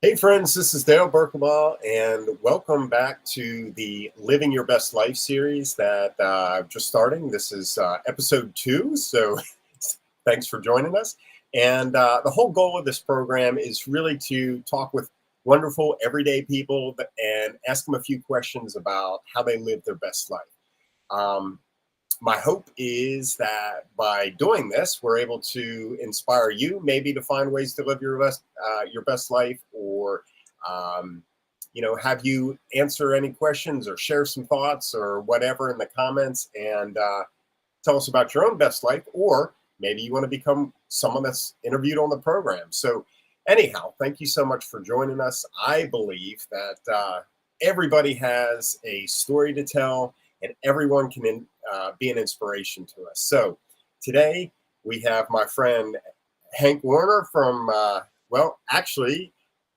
Hey friends, this is Dale Berkeball, and welcome back to the Living Your Best Life series that I'm just starting. This is episode 2, so thanks for joining us. And the whole goal of this program is really to talk with wonderful everyday people and ask them a few questions about how they live their best life. My hope is that by doing this, we're able to inspire you maybe to find ways to live your best life, or have you answer any questions or share some thoughts or whatever in the comments, and tell us about your own best life, or maybe you want to become someone that's interviewed on the program. So anyhow, thank you so much for joining us. I believe that everybody has a story to tell, and everyone can be an inspiration to us. So today we have my friend Henk Werner from, actually,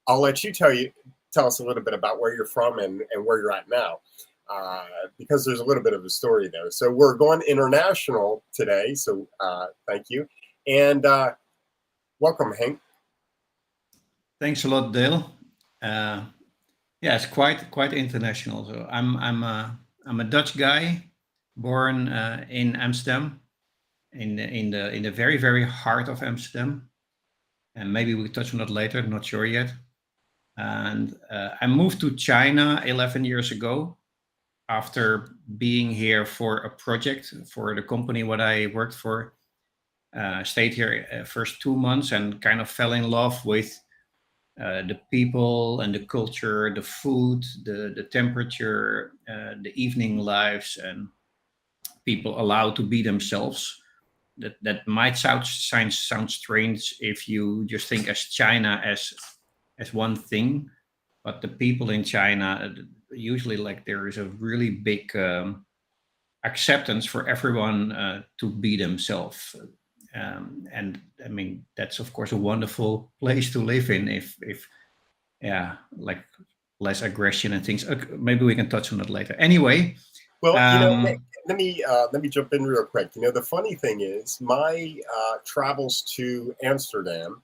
I'll let you tell us a little bit about where you're from and where you're at now, because there's a little bit of a story there. So we're going international today, so thank you. And welcome, Henk. Thanks a lot, Dale. It's quite international. So I'm a Dutch guy, born in Amsterdam, in the very very heart of Amsterdam, and maybe we'll touch on that later. Not sure yet. And I moved to China 11 years ago after being here for a project for the company what I worked for. Stayed here first 2 months and kind of fell in love with the people and the culture, the food, the temperature, the evening lives, and people allowed to be themselves. That might sound strange if you just think as China as one thing, but the people in China usually, like, there is a really big acceptance for everyone to be themselves. And I mean, that's of course a wonderful place to live in if like less aggression and things. Maybe we can touch on that later. Anyway, well, let me jump in real quick. The funny thing is, my travels to Amsterdam,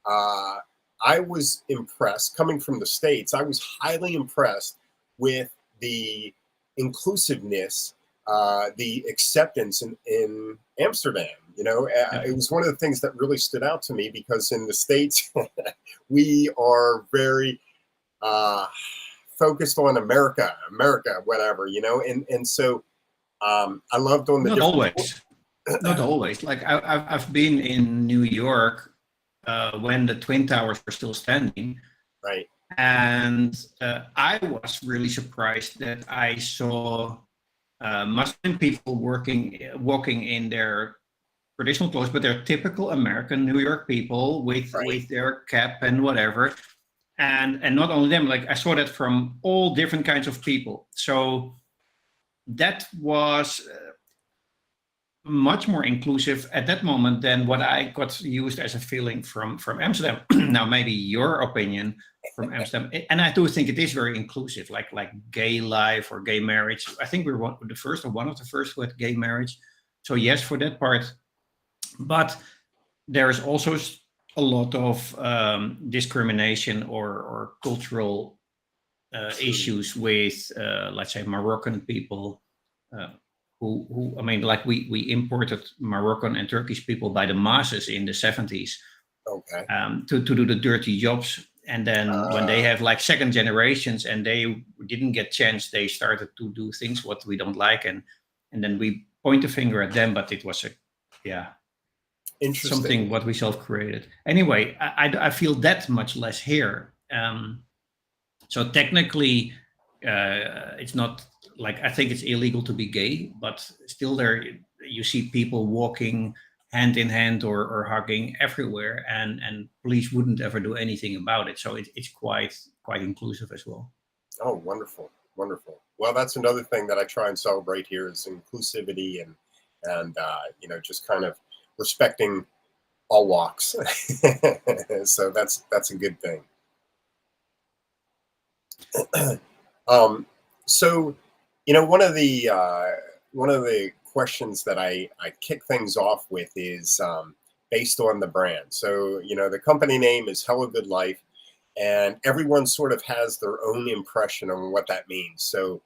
I was impressed. Coming from the States, I was highly impressed with the inclusiveness, the acceptance in Amsterdam. It was one of the things that really stood out to me, because in the States, we are very focused on America, whatever, and so I loved on the not always. Like I've been in New York when the Twin Towers were still standing, right? And I was really surprised that I saw Muslim people walking in their traditional clothes, but they're typical American New York people with their cap and whatever. And not only them, like I saw that from all different kinds of people. So that was much more inclusive at that moment than what I got used as a feeling from Amsterdam. Now, maybe your opinion from Amsterdam, and I do think it is very inclusive, like gay life or gay marriage. I think we were one of the first who had gay marriage. So yes, for that part. But there is also a lot of discrimination or cultural issues with, let's say, Moroccan people, who I mean, like we imported Moroccan and Turkish people by the masses in the 70s, okay, to do the dirty jobs. And then when they have like second generations and they didn't get chance, they started to do things what we don't like, and then we point the finger at them, but it was something what we self-created. Anyway, I feel that much less here. So technically, it's not like, I think it's illegal to be gay, but still there you see people walking hand in hand or hugging everywhere, and police wouldn't ever do anything about it. So it's quite inclusive as well. Oh, wonderful. Well, that's another thing that I try and celebrate here is inclusivity and just kind of respecting all walks. So that's a good thing. So one of the questions that I kick things off with is based on the brand. So the company name is Hellagood Life, and everyone sort of has their own impression on what that means. So,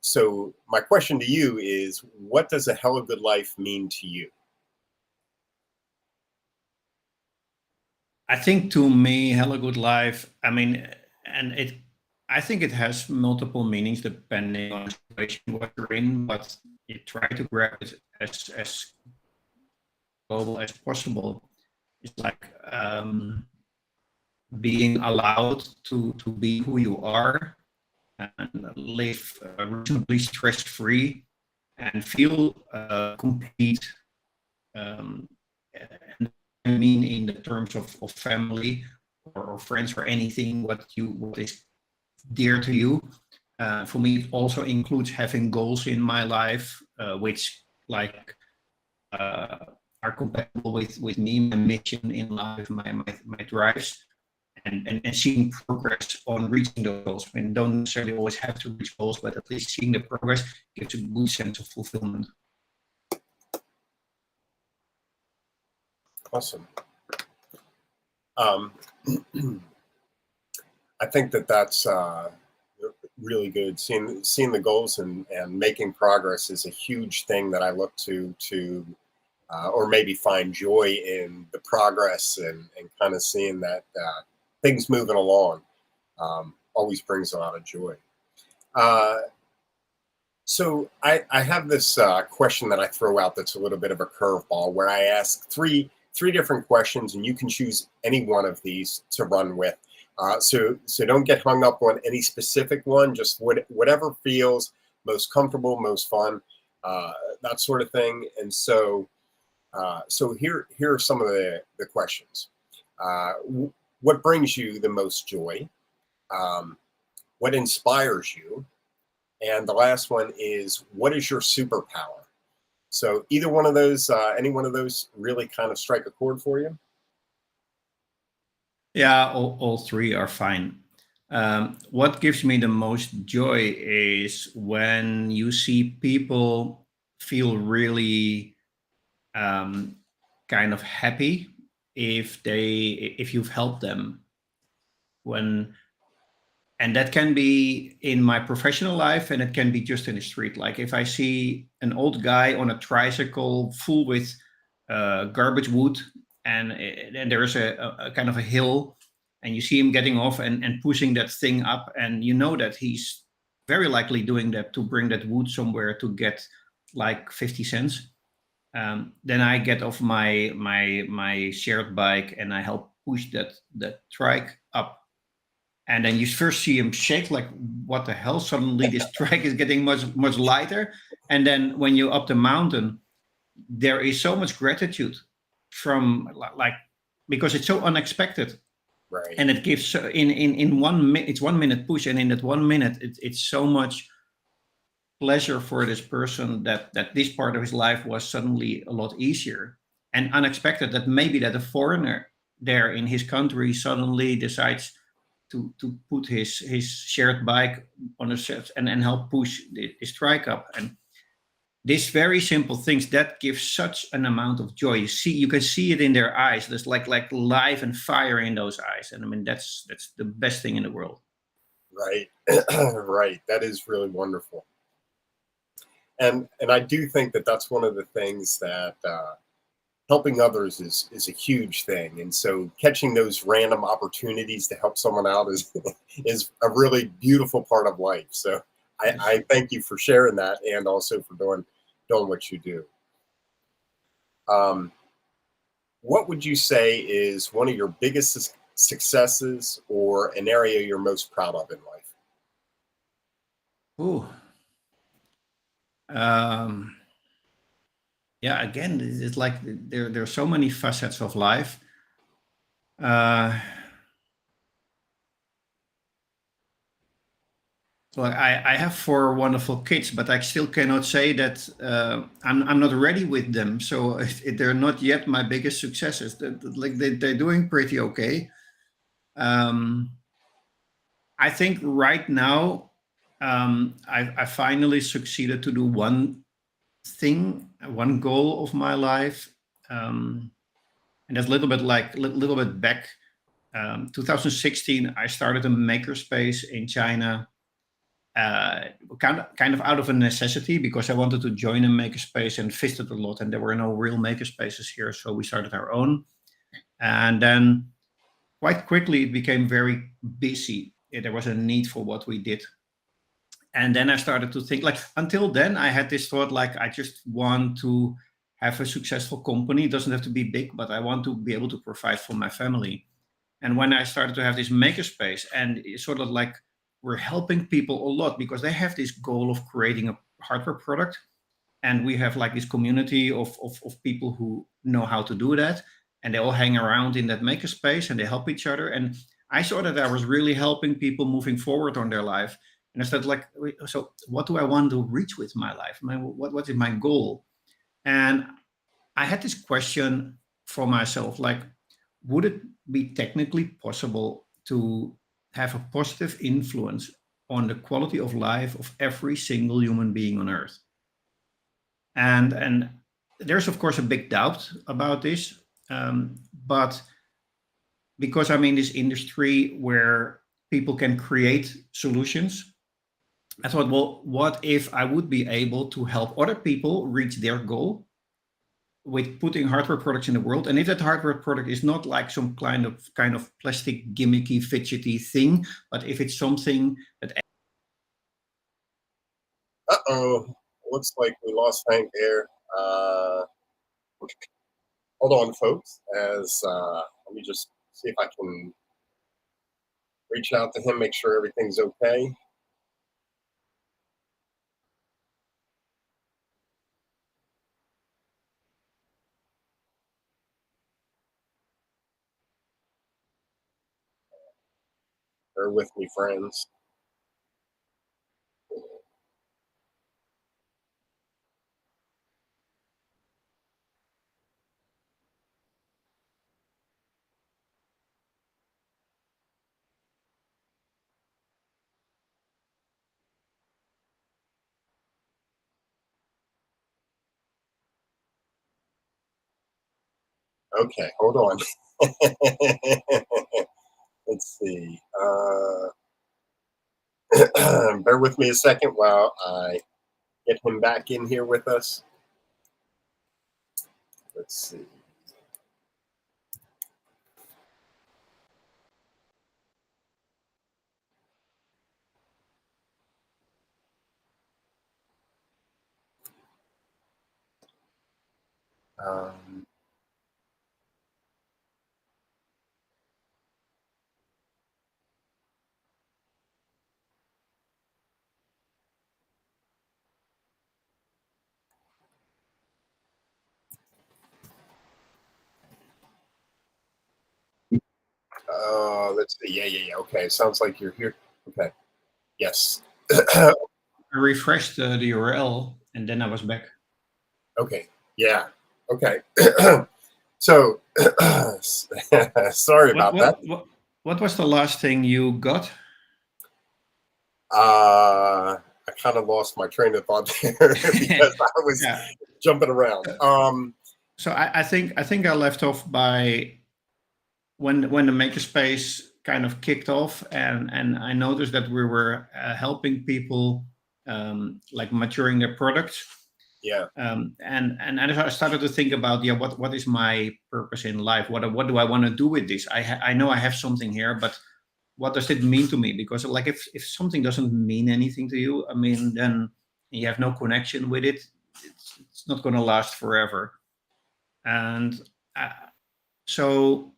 so my question to you is, what does a Hellagood life mean to you? I think to me, Hellagood Life, I mean, and I think it has multiple meanings depending on the situation what you're in, but you try to grab it as global as possible. It's like being allowed to be who you are and live reasonably stress-free and feel complete. Um, and I mean, in the terms of family or friends or anything, what is dear to you. For me, it also includes having goals in my life, which like are compatible with me, my mission in life, my drives, and seeing progress on reaching those goals. I mean, don't necessarily always have to reach goals, but at least seeing the progress gives a good sense of fulfillment. Awesome. I think that's really good. Seeing the goals and making progress is a huge thing that I look to or maybe find joy in the progress and kind of seeing that things moving along always brings a lot of joy. So I have this question that I throw out that's a little bit of a curveball, where I ask three different questions, and you can choose any one of these to run with. So don't get hung up on any specific one, just whatever feels most comfortable, most fun, that sort of thing. And so here are some of the questions. What brings you the most joy? What inspires you? And the last one is, what is your superpower? So either one of those, any one of those really kind of strike a chord for you? Yeah, all three are fine. What gives me the most joy is when you see people feel really kind of happy if you've helped them. When and that can be in my professional life, and it can be just in the street. Like if I see an old guy on a tricycle full with garbage wood, and there's a kind of a hill, and you see him getting off and pushing that thing up, and you know that he's very likely doing that to bring that wood somewhere to get like 50 cents. Then I get off my shared bike and I help push that trike up, and then you first see him shake like, what the hell, suddenly this trike is getting much lighter. And then when you're up the mountain, there is so much gratitude from like, because it's so unexpected. Right. And it gives in 1 minute, it's 1 minute push, and in that 1 minute it's so much pleasure for this person that this part of his life was suddenly a lot easier and unexpected, that maybe that a foreigner there in his country suddenly decides to put his shared bike on a set and help push his trike up. And these very simple things that give such an amount of joy. You can see it in their eyes. There's like life and fire in those eyes. And I mean, that's the best thing in the world. Right. Right. That is really wonderful. And I do think that that's one of the things that helping others is a huge thing. And so catching those random opportunities to help someone out is is a really beautiful part of life. So I thank you for sharing that, and also for doing what you do. What would you say is one of your biggest successes, or an area you're most proud of in life? Ooh. Yeah, again, it's like there are so many facets of life. So I have four wonderful kids, but I still cannot say that I'm not ready with them. So they're not yet my biggest successes. Like they're doing pretty okay. I think right now I finally succeeded to do one thing, one goal of my life, and that's a little bit like little bit back 2016, I started a makerspace in China, kind of out of a necessity because I wanted to join a makerspace and visited a lot, and there were no real makerspaces here, so we started our own. And then quite quickly, it became very busy. There was a need for what we did. And then I started to think, like, until then, I had this thought, like, I just want to have a successful company. It doesn't have to be big, but I want to be able to provide for my family. And when I started to have this makerspace, and it's sort of like we're helping people a lot because they have this goal of creating a hardware product. And we have like this community of people who know how to do that. And they all hang around in that makerspace and they help each other. And I saw that I was really helping people moving forward on their life. And I started like, so what do I want to reach with my life? What is my goal? And I had this question for myself, like, would it be technically possible to have a positive influence on the quality of life of every single human being on earth? And there's of course a big doubt about this, but because I'm in this industry where people can create solutions, I thought, well, what if I would be able to help other people reach their goal with putting hardware products in the world? And if that hardware product is not like some kind of plastic gimmicky fidgety thing, but if it's something that Uh-oh. Looks like we lost Hank there. Uh, hold on, folks. Let me just see if I can reach out to him, make sure everything's okay. Bear with me, friends. Okay, hold on. Let's see. Bear with me a second while I get him back in here with us. Let's see. Um, let's see. Yeah. Okay, sounds like you're here. Okay. Yes. I refreshed the URL and then I was back. Okay. Yeah. Okay. So, sorry What about that. what what what was the last thing you got? I kind of lost my train of thought there because I was Yeah. jumping around. So I think I left off by when the makerspace kind of kicked off, and I noticed that we were helping people like maturing their products. Yeah. And I started to think about, yeah, what is my purpose in life? What do I want to do with this? I know I have something here, but what does it mean to me? Because like if something doesn't mean anything to you, I mean, then you have no connection with it. It's not going to last forever. And uh, so,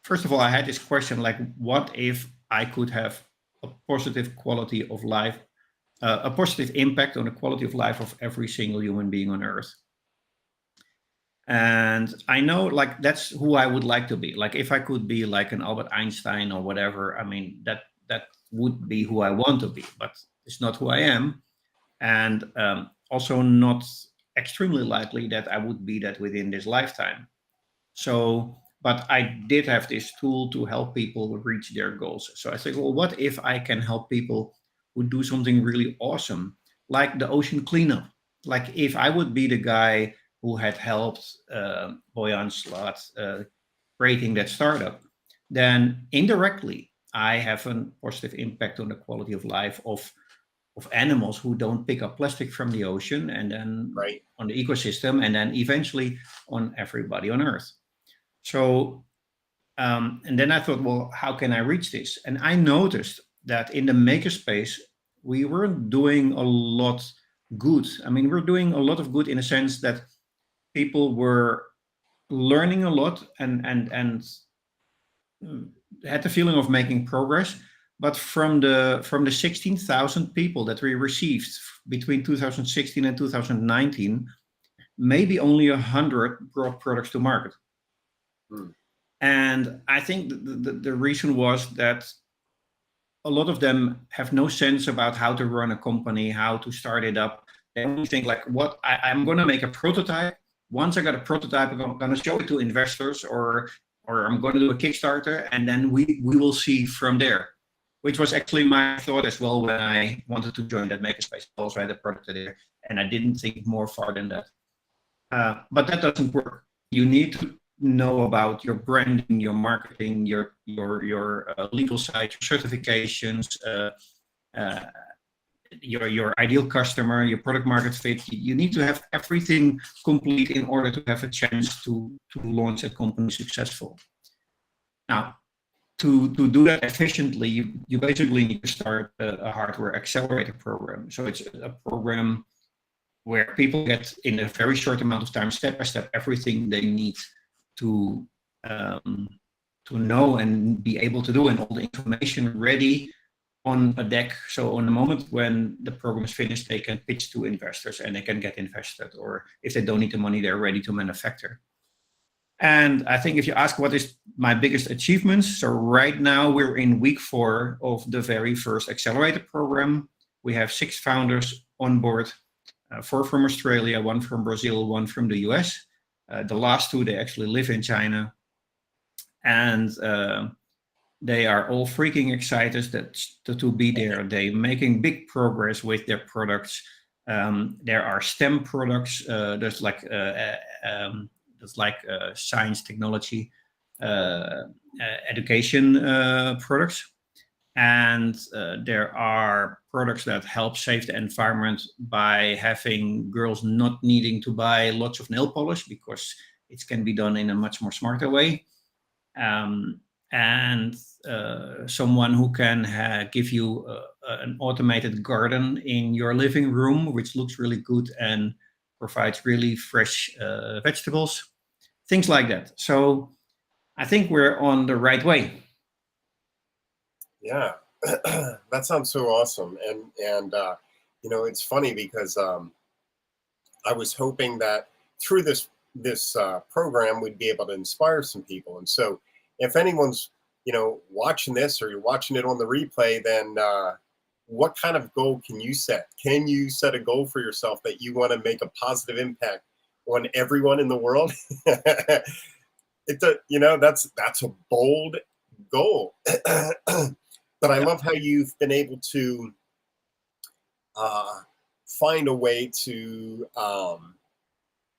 first of all, I had this question, like, what if I could have a positive quality of life, a positive impact on the quality of life of every single human being on earth? And I know, like, that's who I would like to be. Like, if I could be like an Albert Einstein or whatever, I mean, that would be who I want to be, but it's not who I am. And also not extremely likely that I would be that within this lifetime. So, but I did have this tool to help people reach their goals. So I think, well, what if I can help people who do something really awesome, like the ocean cleanup? Like if I would be the guy who had helped Boyan Slat creating that startup, then indirectly I have a positive impact on the quality of life of animals who don't pick up plastic from the ocean, and then Right. on the ecosystem, and then eventually on everybody on Earth. So, and then I thought, well, how can I reach this? And I noticed that in the makerspace, we weren't doing a lot good. I mean, we're doing a lot of good in a sense that people were learning a lot and had the feeling of making progress. But from the 16,000 people that we received between 2016 and 2019, maybe only 100 brought products to market. Mm. And I think the reason was that a lot of them have no sense about how to run a company, how to start it up. They only think like, I'm going to make a prototype. Once I got a prototype, I'm going to show it to investors, or I'm going to do a Kickstarter, and then we will see from there. Which was actually my thought as well when I wanted to join that makerspace. I also had a product there, and I didn't think more far than that. But that doesn't work. You need to know about your branding, your marketing, your legal side, your certifications, your ideal customer, your product market fit. You need to have everything complete in order to have a chance to launch a company successful. Now, to do that efficiently, you basically need to start a hardware accelerator program. So it's a program where people get, in a very short amount of time, step by step, everything they need to know and be able to do, and all the information ready on a deck. So on the moment when the program is finished, they can pitch to investors and they can get invested, or if they don't need the money, they're ready to manufacture. And I think if you ask what is my biggest achievements, so right now we're in week 4 of the very first accelerator program. We have 6 founders on board, 4 from Australia, 1 from Brazil, 1 from the US. The last 2, they actually live in China. And they are all freaking excited to be there. They're making big progress with their products. There are STEM products. There's like science, technology, education products. And there are products that help save the environment by having girls not needing to buy lots of nail polish, because it can be done in a much more smarter way. And someone who can give you an automated garden in your living room, which looks really good and provides really fresh vegetables, things like that. So I think we're on the right way. Yeah, that sounds so awesome. And it's funny because I was hoping that through this program we'd be able to inspire some people. And so if anyone's watching this, or you're watching it on the replay, then what kind of goal can you set? Can you set a goal for yourself that you want to make a positive impact on everyone in the world? That's a bold goal. But I love how you've been able to find a way to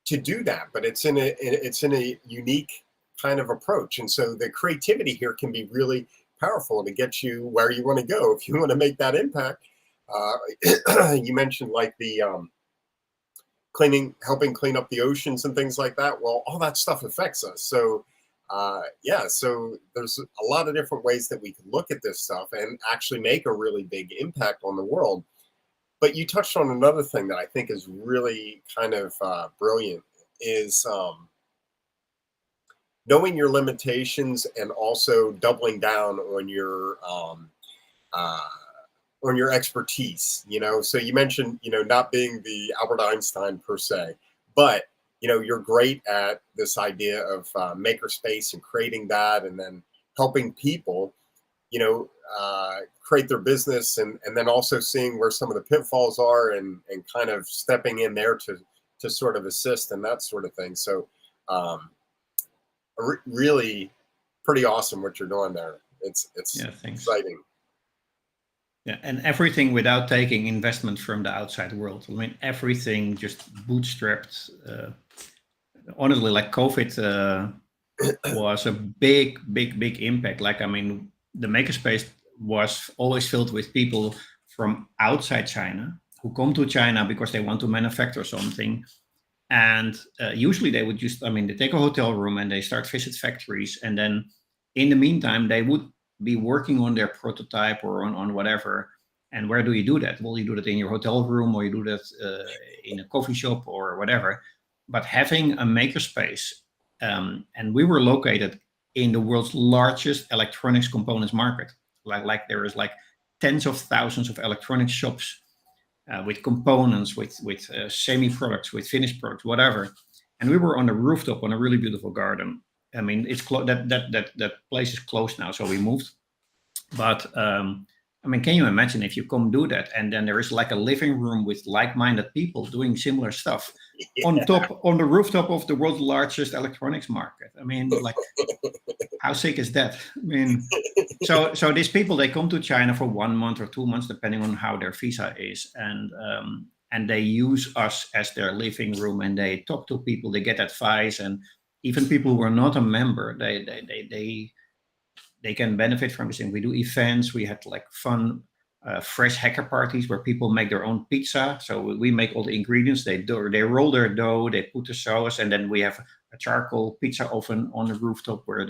do that. But it's in a unique kind of approach, and so the creativity here can be really powerful to get you where you want to go if you want to make that impact. You mentioned like the helping clean up the oceans and things like that. Well, all that stuff affects us. So so there's a lot of different ways that we can look at this stuff and actually make a really big impact on the world. But you touched on another thing that I think is really kind of brilliant, is knowing your limitations and also doubling down on your expertise. So you mentioned not being the Albert Einstein per se, but you're great at this idea of makerspace and creating that, and then helping people create their business, and then also seeing where some of the pitfalls are, and kind of stepping in there to sort of assist and that sort of thing. So really pretty awesome what you're doing there. It's exciting. Yeah, and everything without taking investment from the outside world. I mean, everything just bootstrapped. Honestly, like COVID was a big, big, big impact. Like, I mean, the makerspace was always filled with people from outside China who come to China because they want to manufacture something. And usually they would just, I mean, they take a hotel room and they start visit factories. And then in the meantime, they would be working on their prototype or on whatever. And where do you do that? Well, you do that in your hotel room, or you do that in a coffee shop or whatever. But having a makerspace, and we were located in the world's largest electronics components market. Like there is like tens of thousands of electronics shops with components, with semi products, with finished products, whatever. And we were on the rooftop on a really beautiful garden. I mean, it's that place is closed now, so we moved. But I mean, can you imagine if you come do that, and then there is like a living room with like-minded people doing similar stuff on top, on the rooftop of the world's largest electronics market? I mean, like, how sick is that? I mean, so these people, they come to China for 1 month or 2 months, depending on how their visa is, and they use us as their living room, and they talk to people, they get advice, and even people who are not a member, they can benefit from this. And we do events. We had like fun, fresh hacker parties where people make their own pizza. So we make all the ingredients. They roll their dough, they put the sauce, and then we have a charcoal pizza oven on the rooftop where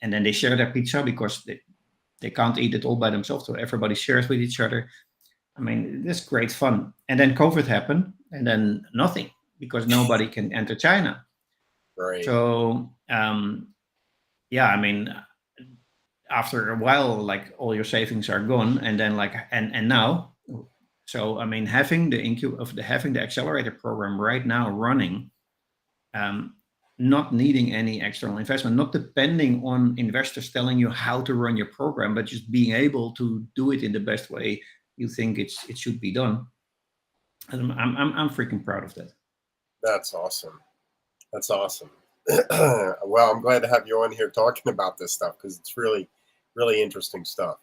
and then they share their pizza because they can't eat it all by themselves. So everybody shares with each other. I mean, it's great fun. And then COVID happened, and then nothing, because nobody can enter China. Right. So yeah, I mean, after a while, like, all your savings are gone, and then like and now, so I mean, having the accelerator program right now running, um, not needing any external investment, not depending on investors telling you how to run your program, but just being able to do it in the best way you think it should be done. And I'm freaking proud of that. That's awesome. That's awesome. Well, I'm glad to have you on here talking about this stuff, because it's really, really interesting stuff.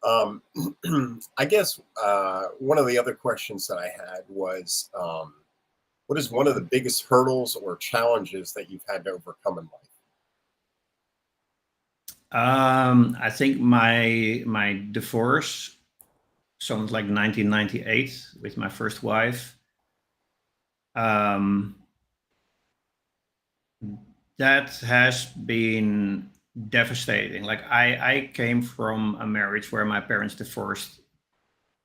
I guess one of the other questions that I had was, what is one of the biggest hurdles or challenges that you've had to overcome in life? I think my divorce, sounds like 1998, with my first wife. Um, that has been devastating. Like, I came from a marriage where my parents divorced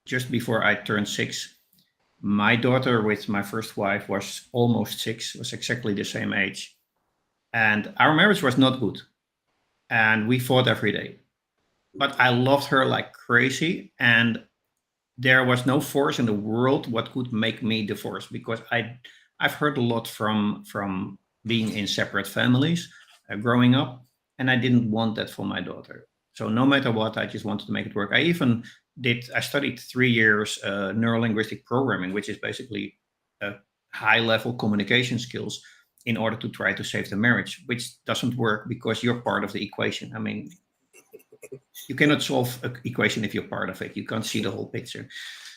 just before I turned 6. My daughter with my first wife was almost 6, was exactly the same age. And our marriage was not good. And we fought every day. But I loved her like crazy. And there was no force in the world what could make me divorce, because I've heard a lot from being in separate families growing up, and I didn't want that for my daughter. So no matter what, I just wanted to make it work. I studied 3 years neurolinguistic programming, which is basically high level communication skills, in order to try to save the marriage, which doesn't work because you're part of the equation. I mean, you cannot solve an equation if you're part of it. You can't see the whole picture.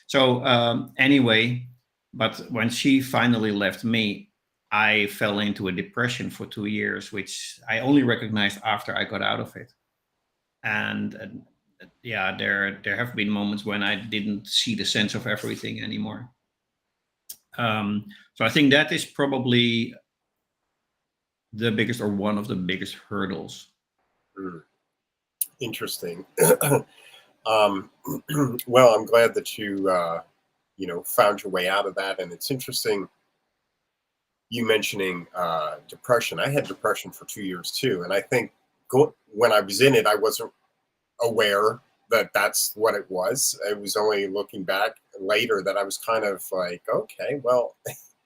So anyway, but when she finally left me, I fell into a depression for 2 years, which I only recognized after I got out of it. And yeah, there have been moments when I didn't see the sense of everything anymore. So I think that is probably the biggest, or one of the biggest hurdles. Mm, interesting. Well, I'm glad that you found your way out of that. And it's interesting you mentioning depression. I had depression for 2 years too, and I think when I was in it, I wasn't aware that that's what it was. It was only looking back later that I was kind of like, okay, well,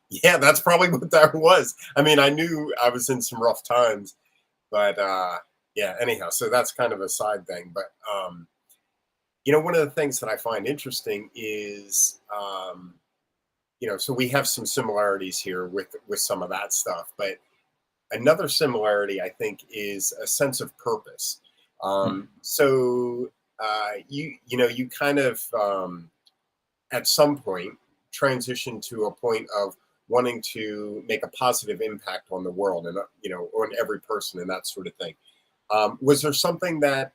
yeah, that's probably what that was. I mean, I knew I was in some rough times, but yeah, anyhow, so that's kind of a side thing. But one of the things that I find interesting is, so we have some similarities here with some of that stuff, but another similarity, I think, is a sense of purpose. So you kind of at some point transition to a point of wanting to make a positive impact on the world and, on every person and that sort of thing. Was there something that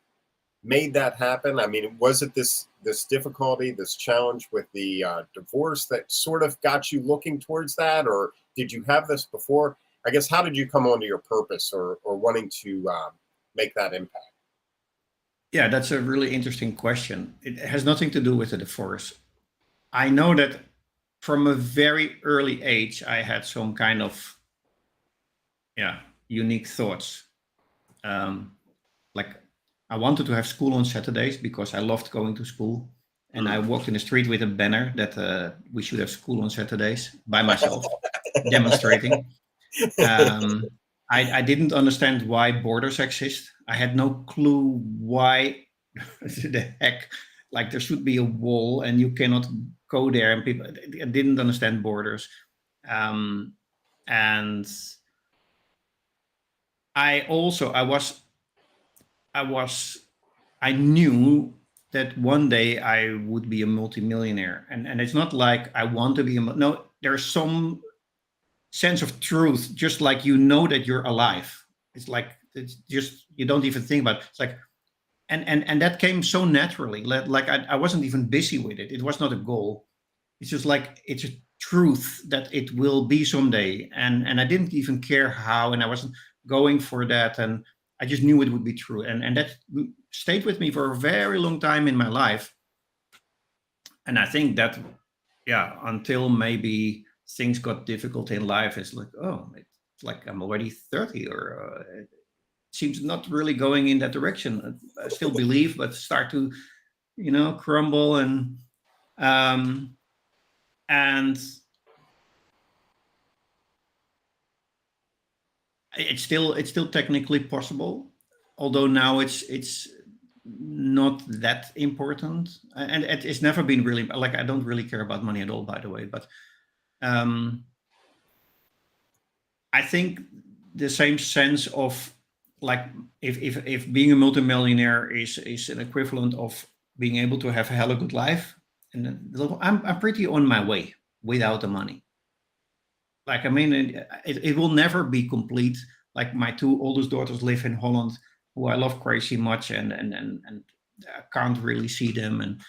made that happen? I mean, was it this difficulty, this challenge with the divorce that sort of got you looking towards that, or did you have this before? I guess, how did you come onto your purpose or wanting to make that impact? Yeah, that's a really interesting question. It has nothing to do with the divorce. I know that from a very early age, I had some kind of, yeah, unique thoughts. Um, like I wanted to have school on Saturdays because I loved going to school. And I Mm. walked in the street with a banner that we should have school on Saturdays by myself, demonstrating. Um, I didn't understand why borders exist. I had no clue why the heck, like there should be a wall and you cannot go there. And people, I didn't understand borders. Um, and I also, I was, I knew that one day I would be a multimillionaire. And it's not like I want to be no, there's some sense of truth, just like that you're alive. It's like it's just you don't even think about it. It's like and that came so naturally. Like I wasn't even busy with it. It was not a goal. It's just like it's a truth that it will be someday. And I didn't even care how, and I wasn't going for that. And I just knew it would be true. And that stayed with me for a very long time in my life. And I think that, yeah, until maybe things got difficult in life, it's like, oh, it's like I'm already 30, or it seems not really going in that direction. I still believe, but start to, crumble. Um, and it's still technically possible, although now it's not that important, and it's never been really like I don't really care about money at all, by the way, but um, I think the same sense of like if being a multimillionaire is an equivalent of being able to have a hella good life, and then I'm pretty on my way without the money. Like I mean, it will never be complete. Like my two oldest daughters live in Holland, who I love crazy much, and I can't really see them, and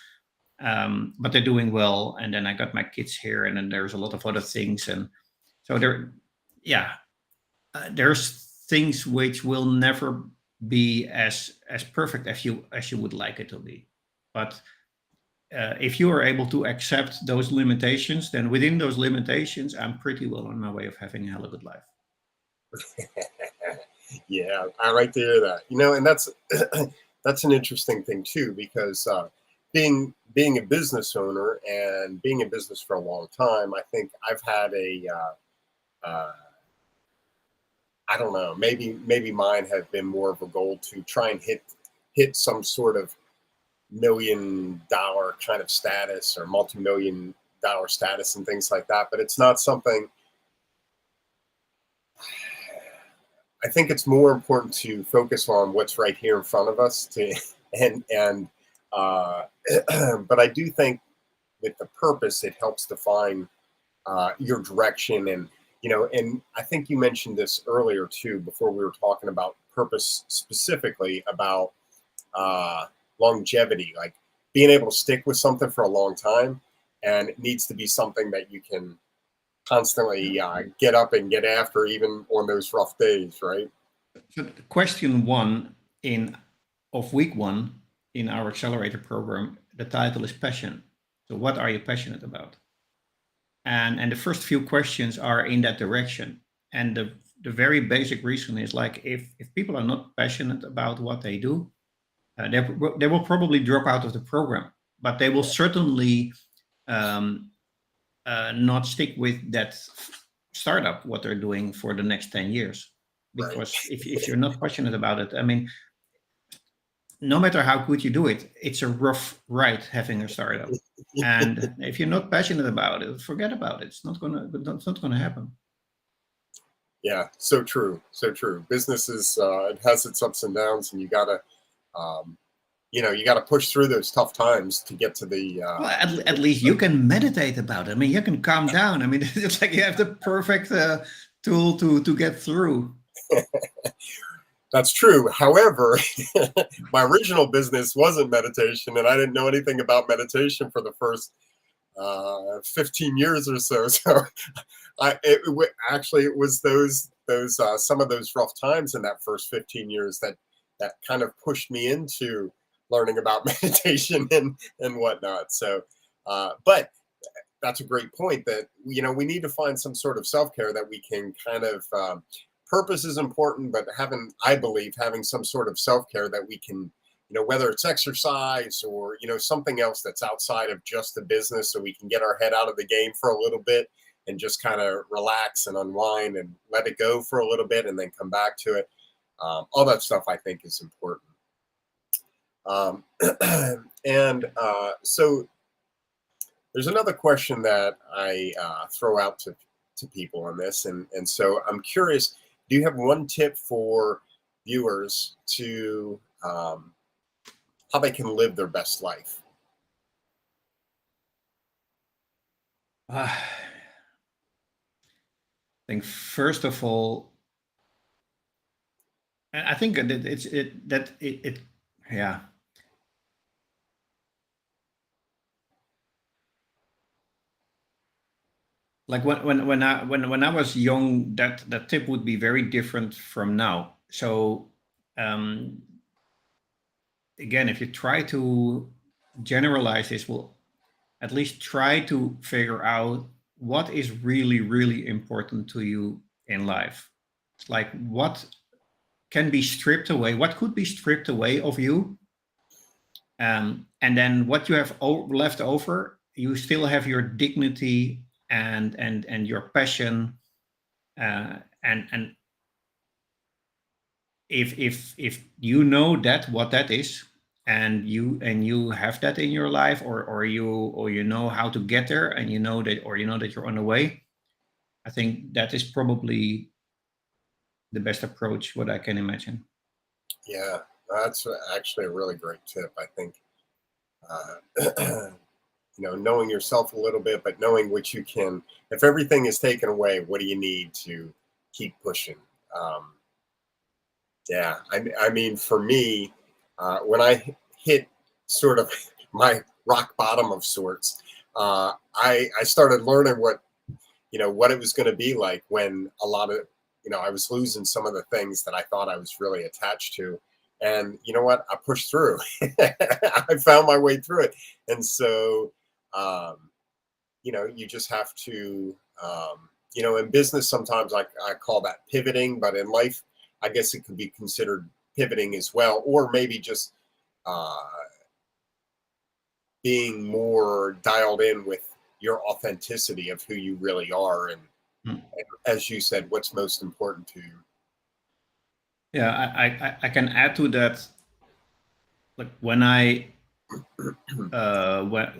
but they're doing well. And then I got my kids here, and then there's a lot of other things, and so there, yeah, there's things which will never be as perfect as you would like it to be. But if you are able to accept those limitations, then within those limitations, I'm pretty well on my way of having a hell of a good life. Yeah, I like to hear that. And that's that's an interesting thing too, because being a business owner and being in business for a long time, I think I've had I don't know, maybe mine have been more of a goal to try and hit some sort of $1 million kind of status or multi-million-dollar status and things like that. But it's not something. I think it's more important to focus on what's right here in front of us. And but I do think with the purpose, it helps define your direction. And I think you mentioned this earlier too, before we were talking about purpose specifically about longevity, like being able to stick with something for a long time, and it needs to be something that you can constantly get up and get after, even on those rough days, right? So question one in of week one in our accelerator program, the title is passion. So what are you passionate about? And the first few questions are in that direction. And the very basic reason is like if people are not passionate about what they do, they will probably drop out of the program, but they will certainly um, not stick with that startup what they're doing for the next 10 years. Right. Because if you're not passionate about it, I mean, no matter how good you do it, it's a rough ride having a startup. And if you're not passionate about it, forget about it. It's not gonna happen. Yeah, so true, so true. Business is it has its ups and downs, and you gotta um, you got to push through those tough times to get to the. Well, at least you can meditate about it. I mean, you can calm down. I mean, it's like you have the perfect tool to get through. That's true. However, my original business wasn't meditation, and I didn't know anything about meditation for the first 15 years or so. So, it was those some of those rough times in that first 15 years that kind of pushed me into learning about meditation and whatnot. So, but that's a great point that, we need to find some sort of self-care that we can kind of, purpose is important, but I believe having some sort of self-care that we can, whether it's exercise or, something else that's outside of just the business, so we can get our head out of the game for a little bit and just kind of relax and unwind and let it go for a little bit and then come back to it. All that stuff I think is important. And so there's another question that I throw out to people on this. And so I'm curious, do you have one tip for viewers to how they can live their best life? I think first of all, I think that yeah. Like when I was young, that tip would be very different from now. So again, if you try to generalize this, well, at least try to figure out what is really, really important to you in life. Like what can be stripped away, what could be stripped away of you. And then what you have left over, you still have your dignity and your passion. And if you know that what that is, and you have that in your life, or you know how to get there, and you know that you're on the way, I think that is probably the best approach what I can imagine. Yeah, that's actually a really great tip. I think, knowing yourself a little bit, but knowing what you can, if everything is taken away, what do you need to keep pushing? Yeah, I mean, for me, when I hit sort of my rock bottom of sorts, I started learning what it was going to be like when a lot of, I was losing some of the things that I thought I was really attached to. And you know what? I pushed through. I found my way through it. And so, you just have to, in business, sometimes I call that pivoting, but in life, I guess it could be considered pivoting as well, or maybe just being more dialed in with your authenticity of who you really are. And as you said, what's most important to you. Yeah, I can add to that. Like when I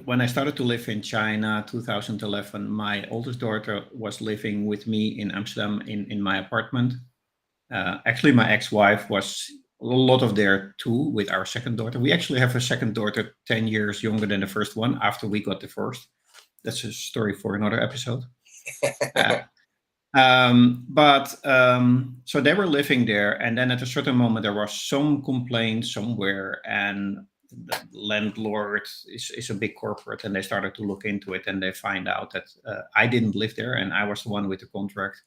when I started to live in China, 2011, my oldest daughter was living with me in Amsterdam in my apartment. Actually, my ex-wife was a lot of there too with our second daughter. We actually have a second daughter 10 years younger than the first one after we got divorced. That's a story for another episode. So they were living there, and then at a certain moment there was some complaint somewhere, and the landlord is a big corporate, and they started to look into it, and they find out that I didn't live there, and I was the one with the contract.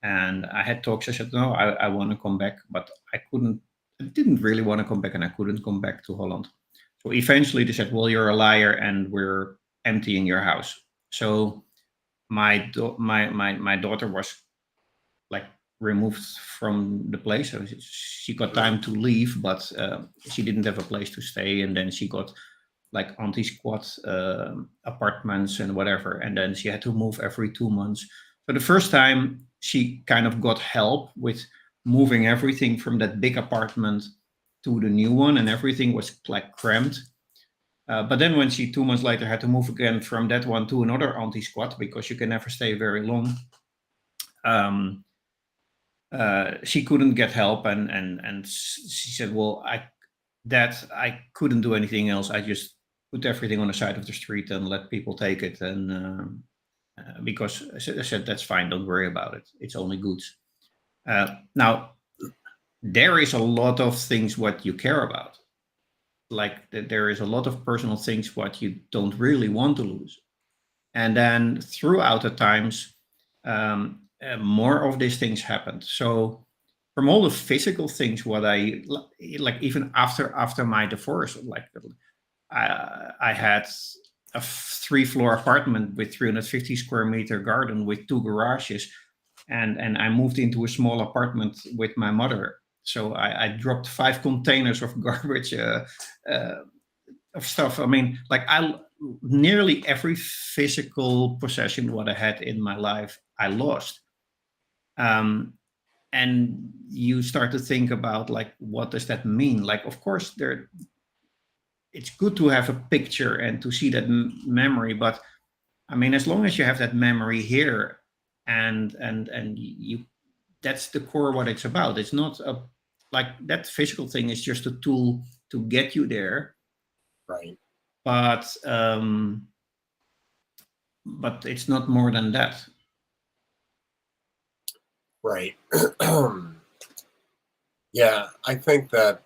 And I had talks. I said, no, I want to come back, but I didn't really want to come back, and I couldn't come back to Holland. So eventually they said, well, you're a liar, and we're emptying your house. So my daughter was like removed from the place. So she got time to leave, but she didn't have a place to stay. And then she got like anti-squat apartments and whatever. And then she had to move every 2 months. So the first time she kind of got help with moving everything from that big apartment to the new one, and everything was like cramped. But then when she 2 months later had to move again from that one to another anti-squat, because you can never stay very long, she couldn't get help, and she said, well, that I couldn't do anything else. I just put everything on the side of the street and let people take it. And because I said, that's fine, don't worry about it. It's only goods. Now, there is a lot of things what you care about. Like there is a lot of personal things what you don't really want to lose. And then throughout the times, more of these things happened. So from all the physical things, what I like, even after my divorce, like I had a 3-floor apartment with 350 square meter garden with 2 garages, and I moved into a small apartment with my mother. So I dropped 5 containers of garbage uh, of stuff. I mean, like I nearly every physical possession what I had in my life, I lost. Um, and you start to think about like, what does that mean? Like, of course, there it's good to have a picture and to see that memory, but I mean, as long as you have that memory here, and you, that's the core what it's about. It's not a like that physical thing is just a tool to get you there, Right. but it's not more than that. Right. Yeah, I think that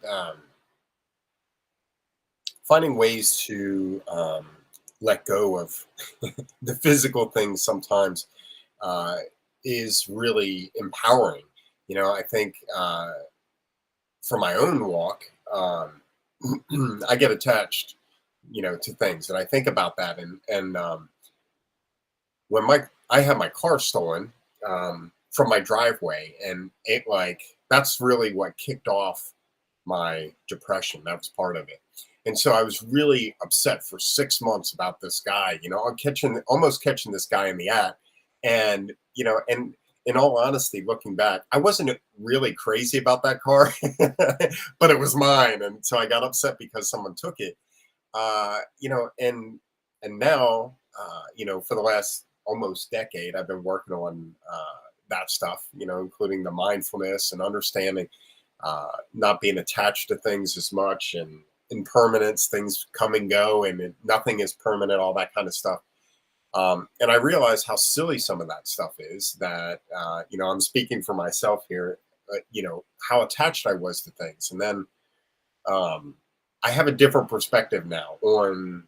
finding ways to let go of the physical things sometimes uh, is really empowering. I think for my own walk, I get attached, to things, and I think about that, and when I had my car stolen from my driveway, and it like that's really what kicked off my depression. That was part of it. And so I was really upset for 6 months about this guy. I'm almost catching this guy in the act. And, and in all honesty, looking back, I wasn't really crazy about that car, but it was mine. And so I got upset because someone took it. And now, for the last almost decade, I've been working on that stuff, including the mindfulness and understanding not being attached to things as much, and impermanence, things come and go, and nothing is permanent, all that kind of stuff. And I realize how silly some of that stuff is, that, I'm speaking for myself here, how attached I was to things. And then um, I have a different perspective now on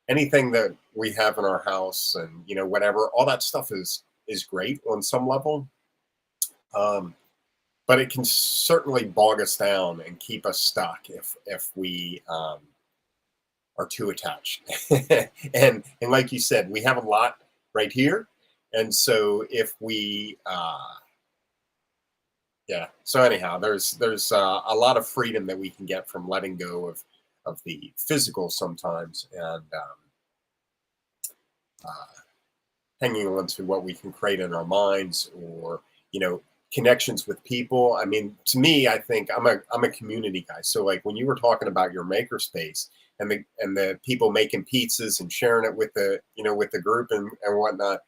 anything that we have in our house, and, whatever, all that stuff is great on some level. Um, but it can certainly bog us down and keep us stuck if we are too attached. and like you said, we have a lot right here, and so if we yeah. So anyhow, there's a lot of freedom that we can get from letting go of the physical sometimes, and hanging on to what we can create in our minds, or connections with people. I mean, to me, I think I'm a community guy. So like when you were talking about your makerspace, and the people making pizzas and sharing it with the group and whatnot,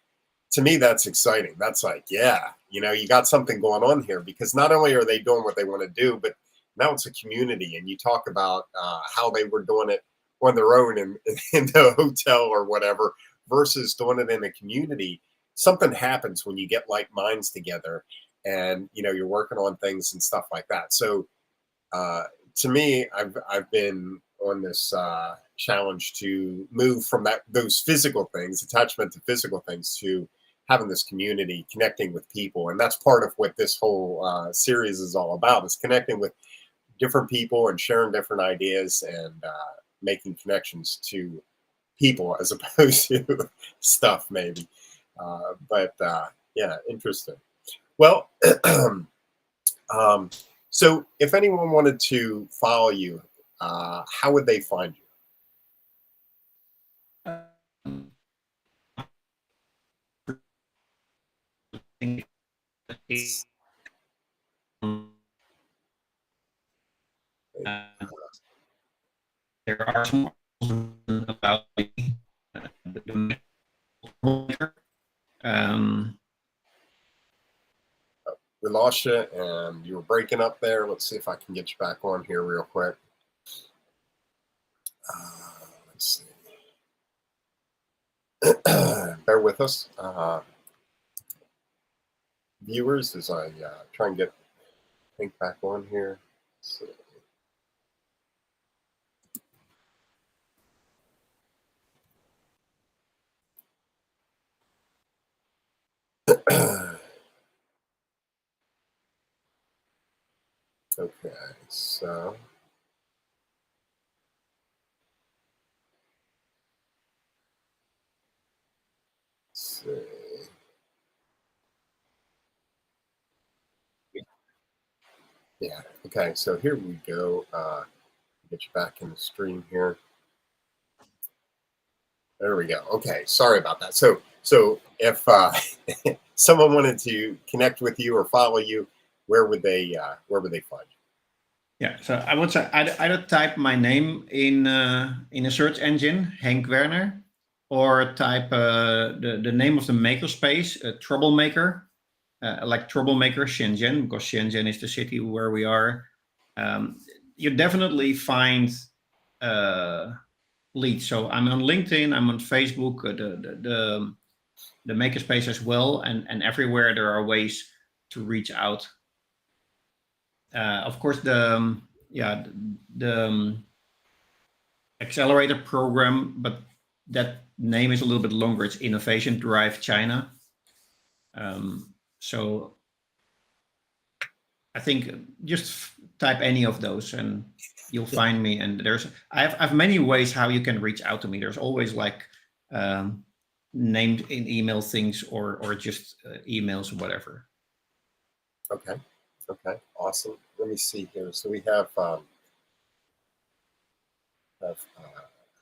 to me that's exciting. That's like, yeah, you got something going on here, because not only are they doing what they want to do, but now it's a community. And you talk about how they were doing it on their own in the hotel or whatever, versus doing it in a community. Something happens when you get like minds together, and you're working on things and stuff like that. So to me, I've been on this challenge to move from those physical things, attachment to physical things, to having this community, connecting with people. And that's part of what this whole series is all about, is connecting with different people and sharing different ideas, and making connections to people as opposed to stuff, maybe. But yeah, interesting. Well, so if anyone wanted to follow you, how would they find you? There are some about the We lost you, and you were breaking up there. Let's see if I can get you back on here real quick. Let's see. Bear with us, viewers, as I try and get Henk back on here. So, okay, so let's see. Yeah, okay, so here we go. Get you back in the stream here. There we go. Okay, sorry about that. So if someone wanted to connect with you or follow you, where would they find you? Yeah, so I would say either type my name in a search engine, Henk Werner, or type the name of the makerspace, Troublemaker, like Troublemaker Shenzhen, because Shenzhen is the city where we are. You definitely find leads. So I'm on LinkedIn, I'm on Facebook, the makerspace as well, and everywhere there are ways to reach out. Of course, the accelerator program, but that name is a little bit longer. It's Innovation Drive China. So I think just type any of those and you'll find me. And I have many ways how you can reach out to me. There's always like named in email things or just emails, whatever. Okay, awesome. Let me see here. So we have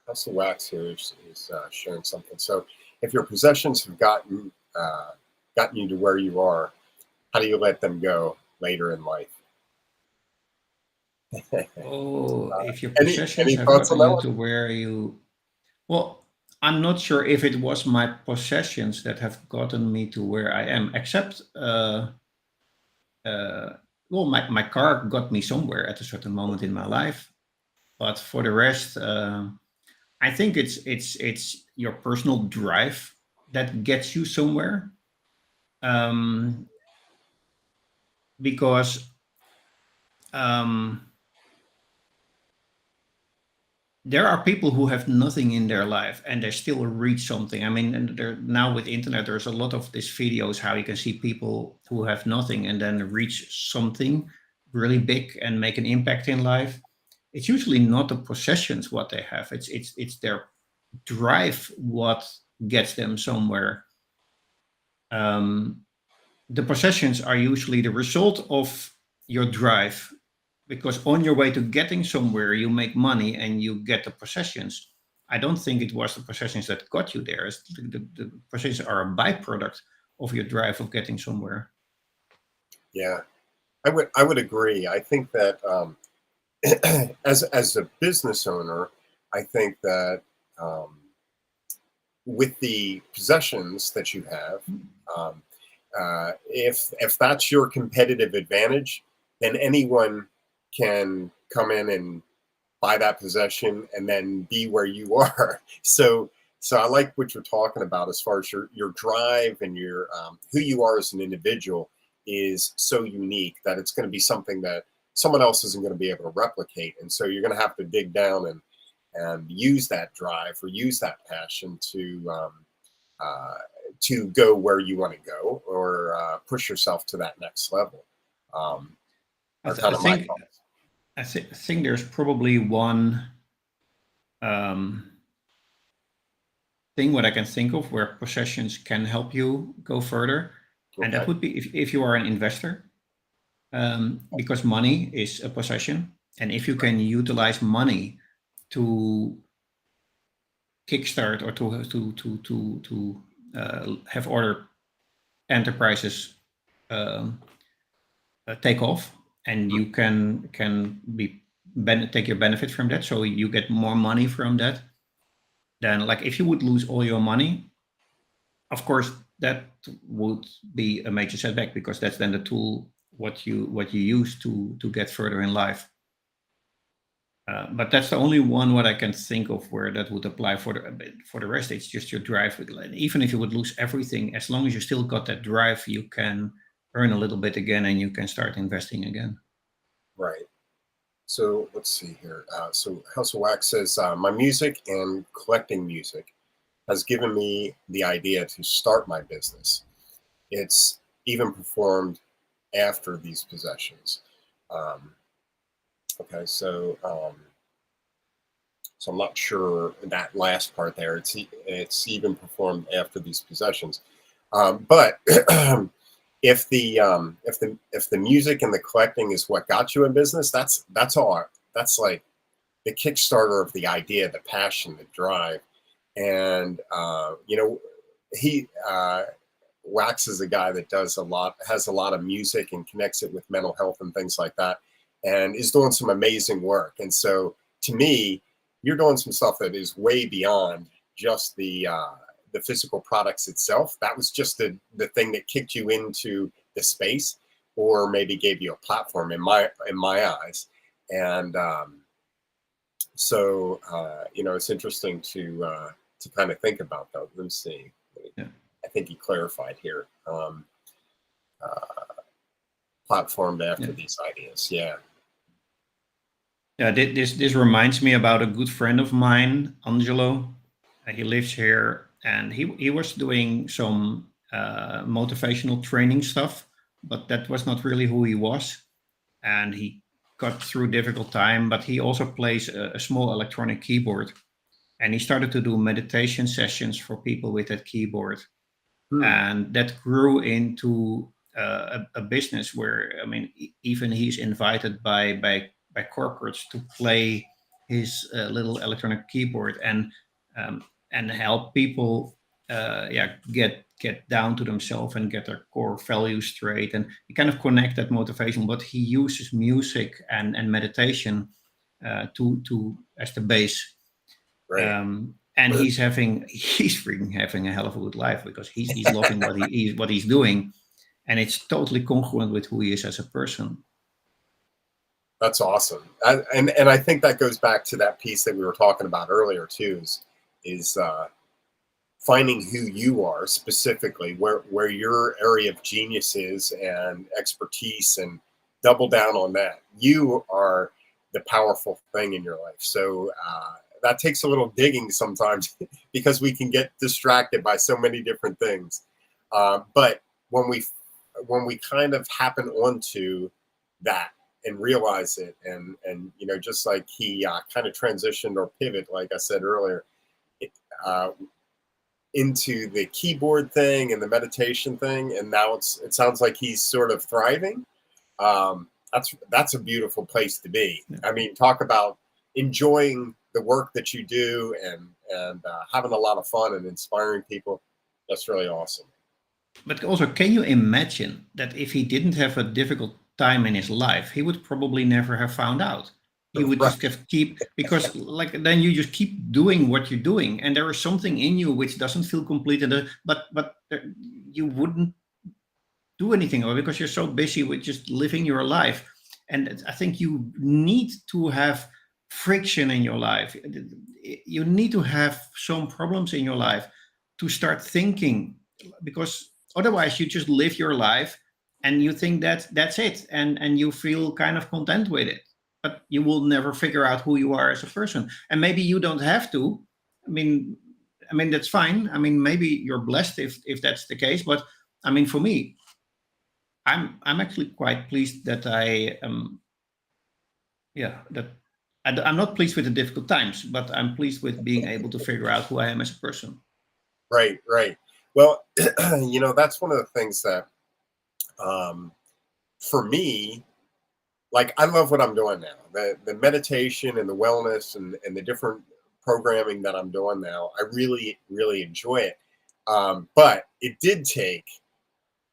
House of Wax here is sharing something. So if your possessions have gotten you to where you are, how do you let them go later in life? Oh, if your Any possessions have thoughts on gotten that you one? to where you, well, I'm not sure if it was my possessions that have gotten me to where I am, except, well, my car got me somewhere at a certain moment in my life. But for the rest, I think it's your personal drive that gets you somewhere. Um, because there are people who have nothing in their life and they still reach something. I mean, and now with internet, there's a lot of these videos how you can see people who have nothing and then reach something really big and make an impact in life. It's usually not the possessions what they have. It's their drive what gets them somewhere. The possessions are usually the result of your drive, because on your way to getting somewhere you make money and you get the possessions. I don't think it was the possessions that got you there. The possessions are a byproduct of your drive of getting somewhere. Yeah, I would agree. I think that as a business owner, I think that with the possessions that you have, um, if that's your competitive advantage, then anyone can come in and buy that possession and then be where you are. So I like what you're talking about as far as your drive and your who you are as an individual is so unique that it's going to be something that someone else isn't going to be able to replicate. And so you're going to have to dig down and use that drive or use that passion uh, to go where you want to go or push yourself to that next level. I, Are th- kind I of my think thoughts. I think there's probably one um, thing what I can think of where possessions can help you go further, and that Okay. would be if you are an investor, because money is a possession, and if you can utilize money to kickstart or to have other enterprises take off, and you can take your benefit from that, so you get more money from that. Then, like if you would lose all your money, of course that would be a major setback, because that's then the tool what you use to get further in life. But that's the only one what I can think of where that would apply. For the rest, it's just your drive. Even if you would lose everything, as long as you still got that drive, you can earn a little bit again, and you can start investing again. Right. So let's see here. So House of Wax says, my music and collecting music has given me the idea to start my business. It's even performed after these possessions. Um, okay, so I'm not sure that last part there. It's even performed after these possessions, but if the music and the collecting is what got you in business, that's all. That's like the Kickstarter of the idea, the passion, the drive, and he Wax is a guy that has a lot of music and connects it with mental health and things like that, and is doing some amazing work. And so, to me, you're doing some stuff that is way beyond just the physical products itself. That was just the thing that kicked you into the space, or maybe gave you a platform in my eyes. And it's interesting to kind of think about that. Let me see. Yeah. I think he clarified here. Platformed after these ideas. Yeah. Yeah, this reminds me about a good friend of mine, Angelo. He lives here, and he was doing some motivational training stuff, but that was not really who he was. And he got through difficult time, but he also plays a small electronic keyboard, and he started to do meditation sessions for people with that keyboard. And that grew into a business where, I mean, even he's invited by corporates to play his little electronic keyboard and help people get down to themselves and get their core values straight, and he kind of connect that motivation, but he uses music and meditation to as the base. Right. And he's freaking having a hell of a good life, because he's loving what he's doing, and it's totally congruent with who he is as a person. That's awesome. And I think that goes back to that piece that we were talking about earlier too, is finding who you are specifically, where your area of genius is and expertise, and double down on that. You are the powerful thing in your life. So that takes a little digging sometimes because we can get distracted by so many different things. But when we kind of happen onto that and realize it, and just like he kind of transitioned or pivot, like I said earlier, into the keyboard thing and the meditation thing, and now it sounds like he's sort of thriving. That's a beautiful place to be. I mean, talk about enjoying the work that you do and having a lot of fun and inspiring people. That's really awesome. But also, can you imagine that if he didn't have a difficult time in his life, he would probably never have found out. He would just have because like then you just keep doing what you're doing, and there is something in you which doesn't feel complete, but you wouldn't do anything, or because you're so busy with just living your life. And I think you need to have friction in your life. You need to have some problems in your life to start thinking, because otherwise you just live your life and you think that that's it, and you feel kind of content with it, but you will never figure out who you are as a person. And maybe you don't have to. I mean that's fine. I mean, maybe you're blessed if that's the case, but I mean, for me, I'm actually quite pleased that I'm not pleased with the difficult times, but I'm pleased with being able to figure out who I am as a person. Right. Well, that's one of the things that, for me, like, I love what I'm doing now. The meditation and the wellness and the different programming that I'm doing now, I really, really enjoy it. But it did take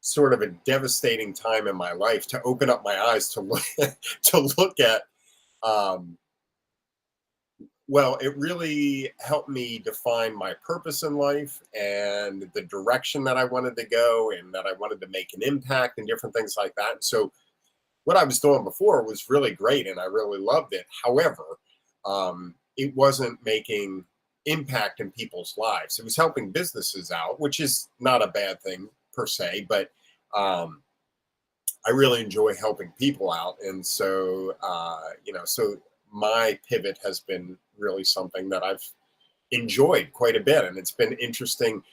sort of a devastating time in my life to open up my eyes to look at. Well, it really helped me define my purpose in life and the direction that I wanted to go, and that I wanted to make an impact and different things like that. So what I was doing before was really great and I really loved it. However, it wasn't making impact in people's lives. It was helping businesses out, which is not a bad thing per se, but I really enjoy helping people out. And so, so my pivot has been really something that I've enjoyed quite a bit. And it's been interesting,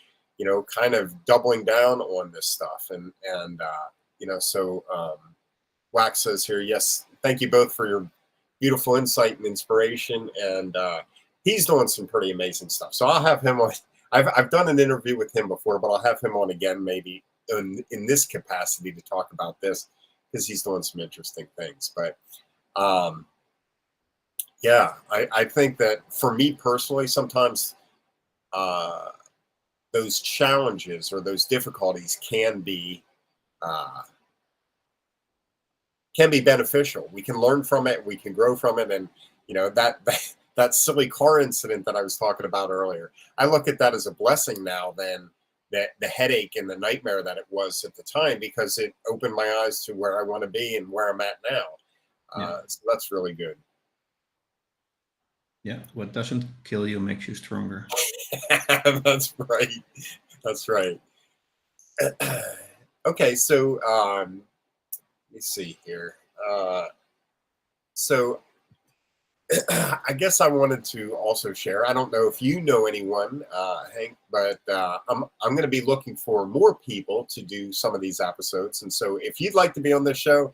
kind of doubling down on this stuff. Wax says here, yes, thank you both for your beautiful insight and inspiration. And he's doing some pretty amazing stuff. So I'll have him on. I've done an interview with him before, but I'll have him on again maybe in this capacity to talk about this, because he's doing some interesting things. But I think that for me personally, sometimes those challenges or those difficulties can be beneficial. We can learn from it. We can grow from it. And, that silly car incident that I was talking about earlier, I look at that as a blessing now than the headache and the nightmare that it was at the time, because it opened my eyes to where I want to be and where I'm at now. So that's really good. Yeah, what doesn't kill you makes you stronger. That's right. That's right. Okay, so let me see here. So I guess I wanted to also share. I don't know if you know anyone, Hank, but I'm going to be looking for more people to do some of these episodes. And so, if you'd like to be on this show,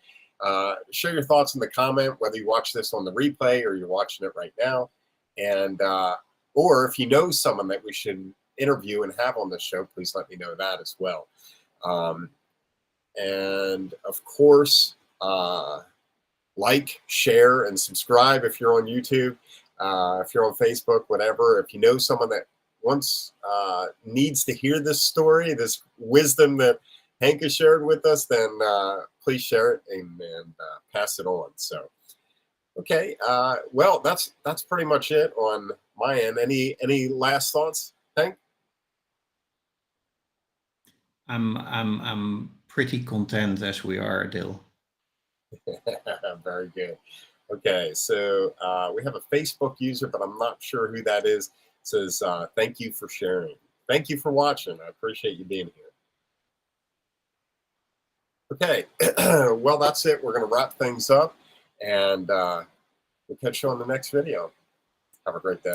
share your thoughts in the comment, whether you watch this on the replay or you're watching it right now, and or if you know someone that we should interview and have on the show, please let me know that as well. And of course, like, share, and subscribe if you're on YouTube, if you're on Facebook, whatever. If you know someone that needs to hear this story, this wisdom that Hank has shared with us, then please share it and pass it on. So, okay, well, that's pretty much it on my end. Any last thoughts, Hank? I'm pretty content as we are, Dale. Very good. Okay, so we have a Facebook user, but I'm not sure who that is. It says, thank you for sharing. Thank you for watching. I appreciate you being here. Okay, well, that's it. We're going to wrap things up, and we'll catch you on the next video. Have a great day.